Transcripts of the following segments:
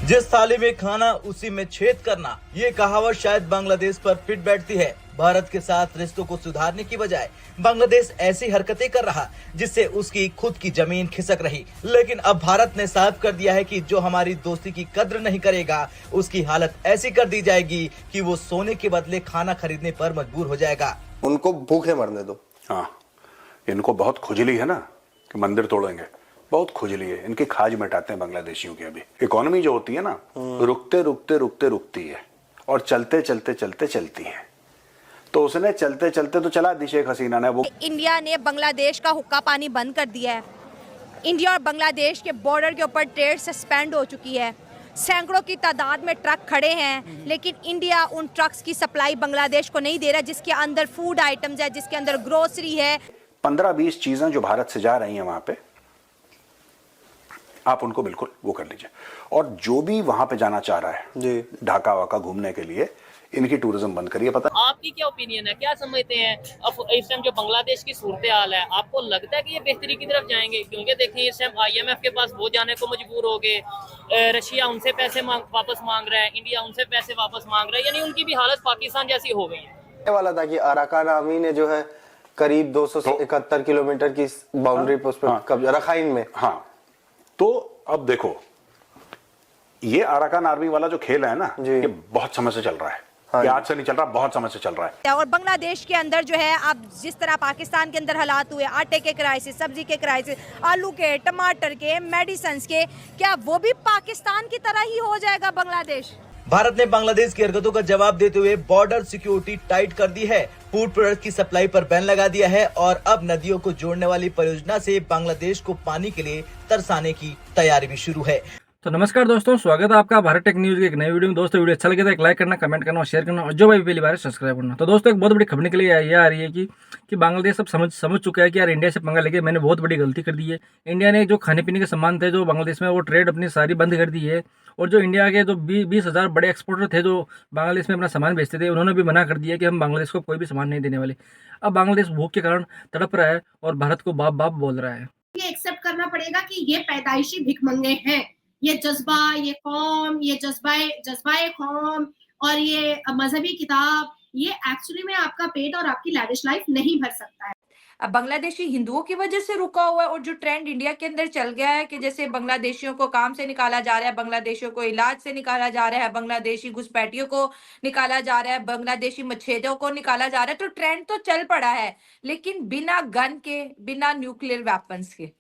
जिस थाली में खाना उसी में छेद करना, ये कहावत शायद बांग्लादेश पर फिट बैठती है। भारत के साथ रिश्तों को सुधारने की बजाय बांग्लादेश ऐसी हरकतें कर रहा जिससे उसकी खुद की जमीन खिसक रही। लेकिन अब भारत ने साफ कर दिया है कि जो हमारी दोस्ती की कद्र नहीं करेगा उसकी हालत ऐसी कर दी जाएगी कि वो सोने के बदले खाना खरीदने पर मजबूर हो जाएगा। उनको भूखे मरने दो। हाँ, इनको बहुत खुजली है ना कि मंदिर तोड़ेंगे, बहुत खुजली है। इनकी खाज मिटाते हैं बांग्लादेशियों की। अभी इकोनॉमी जो होती है ना, रुकते रुकते रुकते रुकती है और चलते चलते चलते चलती है। तो उसने चलते चलते तो चला दी शेख हसीना ने। वो इंडिया ने बांग्लादेश का हुक्का पानी बंद कर दिया है। इंडिया और बांग्लादेश के बॉर्डर के ऊपर ट्रेड सस्पेंड हो चुकी है। सैकड़ों की तादाद में ट्रक खड़े हैं, लेकिन इंडिया उन ट्रक्स की सप्लाई बांग्लादेश को नहीं दे रहा, जिसके अंदर फूड आइटम्स है, जिसके अंदर ग्रोसरी है। 15-20 चीजें जो भारत से जा रही हैं वहां पे, आप उनको बिल्कुल वो कर लीजिए। और जो भी वहां पे जाना चाह रहा है ढाका वाका घूमने के लिए, इनकी टूरिज्म बंद करिए। पता आपकी क्या ओपिनियन है, क्या समझते हैं अब इस टाइम जो बांग्लादेश की सूरत हाल है, आपको लगता है कि ये बेहतरी की तरफ जाएंगे? क्योंकि देखिए इस टाइम IMF के पास वो जाने को मजबूर हो गए, रशिया उनसे पैसे वापस मांग रहा है, इंडिया उनसे पैसे वापस मांग रहा है, यानी उनकी भी हालत पाकिस्तान जैसी हो गई है। वाला था कि अराकान आर्मी ने जो है करीब 271 किलोमीटर की बाउंड्री पोस्ट पर कब्जा रखाइन में। हाँ, तो अब देखो ये अराकान आर्मी वाला जो खेल है ना, ये बहुत समय से चल रहा है। ये आज से नहीं चल रहा, बहुत समय से चल रहा है। और बांग्लादेश के अंदर जो है, आप जिस तरह पाकिस्तान के अंदर हालात हुए, आटे के क्राइसिस, सब्जी के क्राइसिस, आलू के, टमाटर के, मेडिसिन के, क्या वो भी पाकिस्तान की तरह ही हो जाएगा बांग्लादेश? भारत ने बांग्लादेश की हरकतों का जवाब देते हुए बॉर्डर सिक्योरिटी टाइट कर दी है, फूड प्रोडक्ट की सप्लाई पर बैन लगा दिया है और अब नदियों को जोड़ने वाली परियोजना से बांग्लादेश को पानी के लिए तरसाने की तैयारी भी शुरू है। तो नमस्कार दोस्तों, स्वागत है आपका भारत टेक न्यूज़ की एक नई वीडियो में। दोस्तों वीडियो अच्छा लगे तो एक लाइक करना, कमेंट करना और शेयर करना, और जो भाई पहली बार है सब्सक्राइब करना। तो दोस्तों एक बहुत बड़ी खबर निकली ये आ रही है कि बांग्लादेश अब समझ चुका है कि यार इंडिया से पंगा लेके मैंने बहुत बड़ी गलती कर दी है। इंडिया ने जो खाने पीने के सामान थे जो बांग्लादेश में, वो ट्रेड अपनी सारी बंद कर दी है। और जो इंडिया के जो 20,000 बड़े एक्सपोर्टर थे जो बांग्लादेश में अपना सामान बेचते थे, उन्होंने भी मना कर दिया कि हम बांग्लादेश को कोई भी सामान नहीं देने वाले। अब बांग्लादेश भूख के कारण तड़प रहा है और भारत को बाप बाप बोल रहा है। ये एक्सेप्ट करना पड़ेगा कि ये पैदाइशी भिखमंगे हैं। ये जज्बा, ये कौम, ये जज्बाए कौम और ये मजहबी किताब, ये एक्चुअली में आपका पेट और आपकी लैविश लाइफ नहीं भर सकता है। अब बांग्लादेशी हिंदुओं की वजह से रुका हुआ है, और जो ट्रेंड इंडिया के अंदर चल गया है कि जैसे बांग्लादेशियों को काम से निकाला जा रहा है, बांग्लादेशियों को इलाज से निकाला जा रहा है, बांग्लादेशी घुसपैठियों को निकाला जा रहा है, बांग्लादेशी मच्छेदों को निकाला जा रहा है, तो ट्रेंड तो चल पड़ा है, लेकिन बिना गन के, बिना न्यूक्लियर वेपन्स के।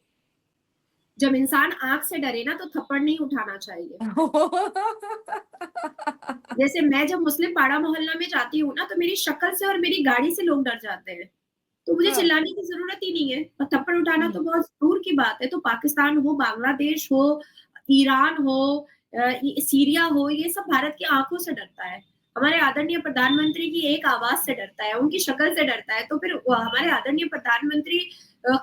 जब इंसान आंख से डरे ना तो थप्पड़ नहीं उठाना चाहिए। जैसे मैं जब मुस्लिम पाड़ा मोहल्ला में जाती हूँ ना, तो मेरी शक्ल से और मेरी गाड़ी से लोग डर जाते हैं, तो मुझे चिल्लाने की जरूरत ही नहीं है, और थप्पड़ उठाना तो बहुत दूर की बात है। तो पाकिस्तान हो, बांग्लादेश हो, ईरान हो, सीरिया हो, ये सब भारत की आंखों से डरता है। हमारे आदरणीय प्रधानमंत्री की एक आवाज से डरता है, उनकी शक्ल से डरता है। तो फिर हमारे आदरणीय प्रधानमंत्री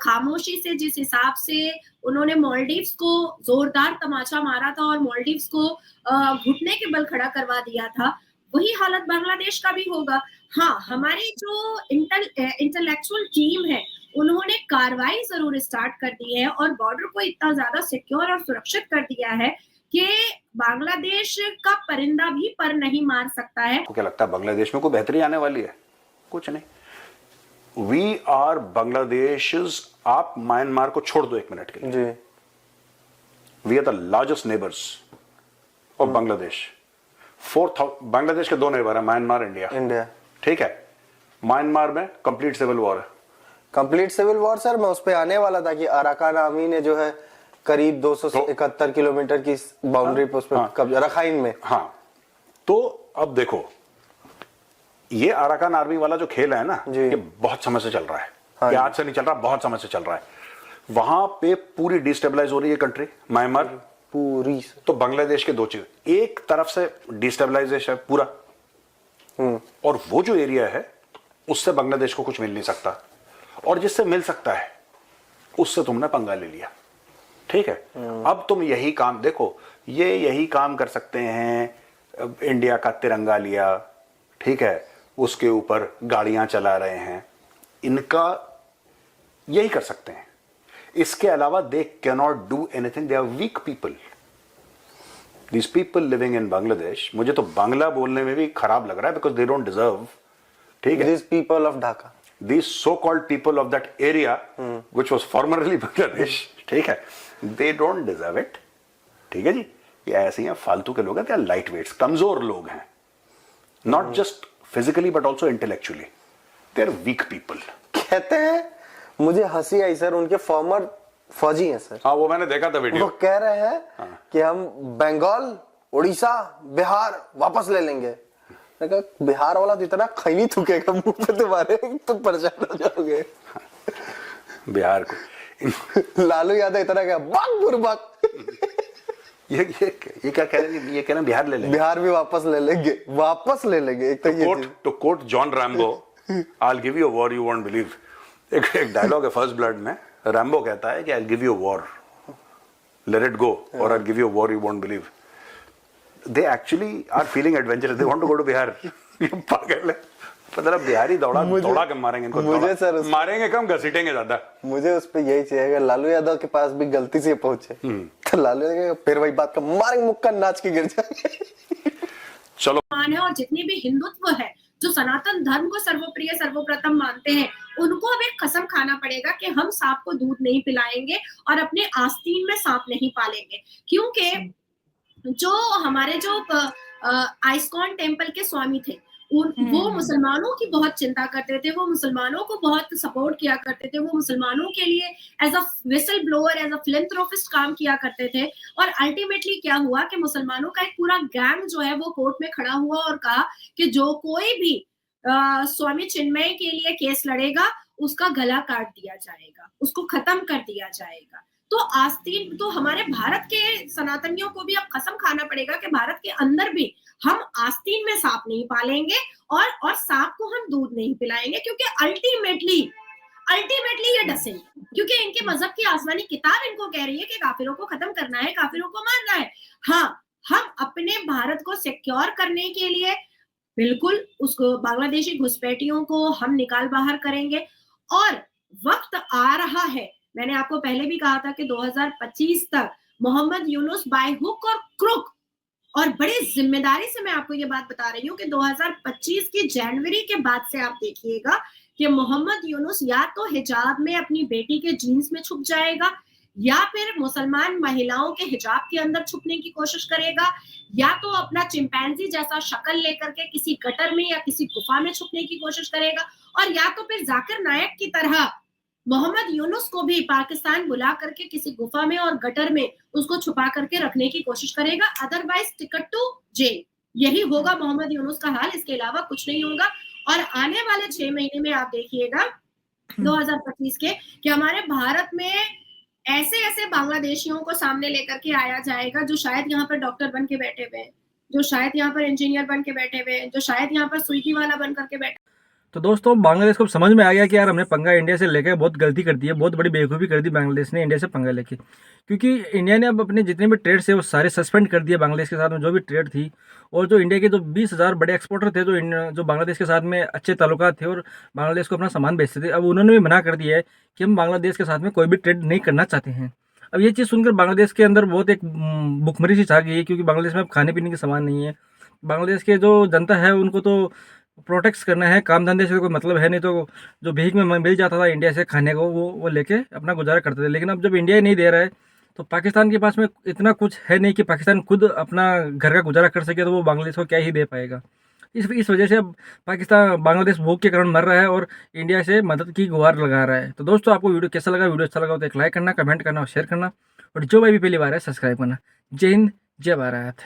खामोशी से, जिस हिसाब से उन्होंने मालदीव्स को जोरदार तमाचा मारा था और मालदीव्स को घुटने के बल खड़ा करवा दिया था, वही हालत बांग्लादेश का भी होगा। हाँ, हमारी जो इंटेलेक्चुअल टीम है, उन्होंने कार्रवाई जरूर स्टार्ट कर दी है और बॉर्डर को इतना ज्यादा सिक्योर और सुरक्षित कर दिया है कि बांग्लादेश का परिंदा भी पर नहीं मार सकता है। आपको क्या लगता है बांग्लादेश में कोई बेहतरी आने वाली है? कुछ नहीं। We are Bangladesh. आप म्यांमार को छोड़ दो एक मिनट के लिए, we are the largest neighbours of Bangladesh. 4,000 Bangladesh के 2 नेबर है, म्यांमार, इंडिया। ठीक है, म्यांमार में कंप्लीट सिविल वॉर है। कंप्लीट सिविल वॉर सर, मैं उस पे आने वाला था कि अराकान आर्मी ने जो है करीब 271 किलोमीटर की बाउंड्री पोस्ट पर कब्जा रखाइन में। हाँ, तो अब देखो ये अराकान आर्मी वाला जो खेल है ना, ये बहुत समय से चल रहा है। ये आज से नहीं चल रहा, बहुत समय से चल रहा है। वहां पे पूरी डिस्टेबलाइज हो रही है कंट्री, म्यांमार पूरी। तो बांग्लादेश के 2 चीज, एक तरफ से डिस्टेबलाइजेशन है पूरा, और वो जो एरिया है उससे बांग्लादेश को कुछ मिल नहीं सकता, और जिससे मिल सकता है उससे तुमने पंगा ले लिया। ठीक है, अब तुम यही काम देखो, ये यही काम कर सकते हैं। इंडिया का तिरंगा लिया, ठीक है, उसके ऊपर गाड़ियां चला रहे हैं, इनका यही कर सकते हैं। इसके अलावा they can not do anything, they are weak people. These people living in Bangladesh, मुझे तो बांग्ला बोलने में भी खराब लग रहा है, because they don't deserve, ठीक है, These people of Dhaka. these so-called people of that area, which was formerly Bangladesh, ठीक है, they don't deserve it, ठीक है जी, ये ऐसे ही फालतू के लोग हैं, they are lightweights, कमजोर लोग हैं, not just physically but also intellectually, they are weak people. कहते हैं, मुझे हंसी आई सर, उनके फॉर्मर फौजी हैं सर, हाँ वो मैंने देखा था वो वीडियो, कह रहे हैं कि हम बंगाल, उड़ीसा, बिहार वापस ले लेंगे। मैं कहा बिहार वाला तो इतना खैनी थूकेगा मुंह पे तुम्हारे, तुम परेशान हो जाओगे। बिहार को लालू यादव इतना क्या बाग बुरबाग, ये क्या कह रहे हैं, ये कह रहे हैं बिहार ले लेंगे, बिहार भी वापस ले लेंगे, वापस ले लेंगे। एक तो ये चीज। To quote John Rambo, I'll give you a war you won't believe, एक डायलॉग है फर्स्ट ब्लड में, रैम्बो कहता है कि I'll give you a war, let it go, or I'll give you a war you won't believe. They actually are feeling adventurous, they want to go to Bihar. ये पागल है, मतलब बिहारी दौड़ा के मारेंगे इनको, मुझे सर मारेंगे कम, घसीटेंगे ज्यादा। मुझे उस पे यही चाहिए, अगर लालू यादव के पास भी गलती से पहुंचे तो लालू यादव फिर वही बात का मारेंगे, मुक्का नाच के गिर जाएंगे। चलो है, और जितने भी हिंदुत्व है, जो सनातन धर्म को सर्वप्रिय सर्वप्रथम मानते हैं, उनको अब एक कसम खाना पड़ेगा कि हम सांप को दूध नहीं पिलाएंगे और अपने आस्तीन में सांप नहीं पालेंगे। क्योंकि जो हमारे जो आइस्कॉन टेम्पल के स्वामी थे, वो मुसलमानों की बहुत चिंता करते थे, वो मुसलमानों को बहुत सपोर्ट किया करते थे, वो मुसलमानों के लिए as a whistle blower, as a philanthropist काम किया करते थे। और अल्टीमेटली क्या हुआ कि मुसलमानों का एक पूरा गैंग जो है वो कोर्ट में खड़ा हुआ और कहा कि जो कोई भी स्वामी चिन्मय के लिए केस लड़ेगा उसका गला काट दिया जाएगा, उसको खत्म कर दिया जाएगा। तो आस्तीन, तो हमारे भारत के सनातनियों को भी अब कसम खाना पड़ेगा कि भारत के अंदर भी हम आस्तीन में सांप नहीं पालेंगे और सांप को हम दूध नहीं पिलाएंगे, क्योंकि अल्टीमेटली ये डसेंगे, क्योंकि इनके मजहब की आसमानी किताब इनको कह रही है कि काफिरों को खत्म करना है, काफिरों को मारना है। हाँ, हम अपने भारत को सिक्योर करने के लिए बिल्कुल उसको बांग्लादेशी घुसपैठियों को हम निकाल बाहर करेंगे। और वक्त आ रहा है, मैंने आपको पहले भी कहा था कि 2025 तक मोहम्मद यूनुस बाय हुक और क्रुक, और बड़ी जिम्मेदारी से मैं आपको ये बात बता रही हूँ कि 2025 की जनवरी के बाद से आप देखिएगा कि मोहम्मद यूनुस या तो हिजाब में अपनी बेटी के जीन्स में छुप जाएगा, या फिर मुसलमान महिलाओं के हिजाब के अंदर छुपने की कोशिश करेगा, या तो अपना चिंपैंजी जैसा शक्ल लेकर के किसी गटर में या किसी गुफा में छुपने की कोशिश करेगा, और या तो फिर जाकिर नायक की तरह मोहम्मद यूनुस को भी पाकिस्तान बुला करके किसी गुफा में और गटर में उसको छुपा करके रखने की कोशिश करेगा। अदरवाइज टिकट टू जेल, यही होगा मोहम्मद यूनुस का हाल, इसके अलावा कुछ नहीं होगा। और आने वाले 6 महीने में आप देखिएगा 2025 के कि हमारे भारत में ऐसे बांग्लादेशियों को सामने लेकर के आया जाएगा जो शायद यहाँ पर डॉक्टर बन के बैठे हुए हैं, जो शायद यहाँ पर इंजीनियर बन के बैठे हुए हैं, जो शायद यहाँ पर स्विगी वाला बन करके बैठे। तो दोस्तों बांग्लादेश को समझ में आ गया कि यार हमने पंगा इंडिया से लेकर बहुत गलती कर दी है, बहुत बड़ी बेवकूफ़ी कर दी बांग्लादेश ने इंडिया से पंगा लेके, क्योंकि इंडिया ने अब अपने जितने भी ट्रेड थे वो सारे सस्पेंड कर दिए बांग्लादेश के साथ में जो भी ट्रेड थी। और जो इंडिया के जो 20,000 बड़े एक्सपोर्टर थे जो बांग्लादेश के साथ में अच्छे ताल्लुकात थे और बांग्लादेश को अपना सामान बेचते थे, अब उन्होंने भी मना कर दिया है कि हम बांग्लादेश के साथ में कोई भी ट्रेड नहीं करना चाहते हैं। अब ये चीज़ सुनकर बांग्लादेश के अंदर बहुत एक भुखमरी सी छा गई है, क्योंकि बांग्लादेश में अब खाने पीने के सामान नहीं है। बांग्लादेश के जो जनता है उनको तो प्रोटेक्ट करना है, काम धंधे से कोई मतलब है नहीं, तो जो भीख में मिल जाता था इंडिया से खाने को वो लेके अपना गुजारा करते थे। लेकिन अब जब इंडिया नहीं दे रहा है तो पाकिस्तान के पास में इतना कुछ है नहीं कि पाकिस्तान खुद अपना घर का गुजारा कर सके, तो वो बांग्लादेश को क्या ही दे पाएगा। इस वजह से अब बांग्लादेश भूख के कारण मर रहा है और इंडिया से मदद की गुहार लगा रहा है। तो दोस्तों आपको वीडियो कैसा लगा? वीडियो अच्छा लगा तो एक लाइक करना, कमेंट करना और शेयर करना, और जो भाई भी पहली बार है सब्सक्राइब करना। जय हिंद, जय भारत।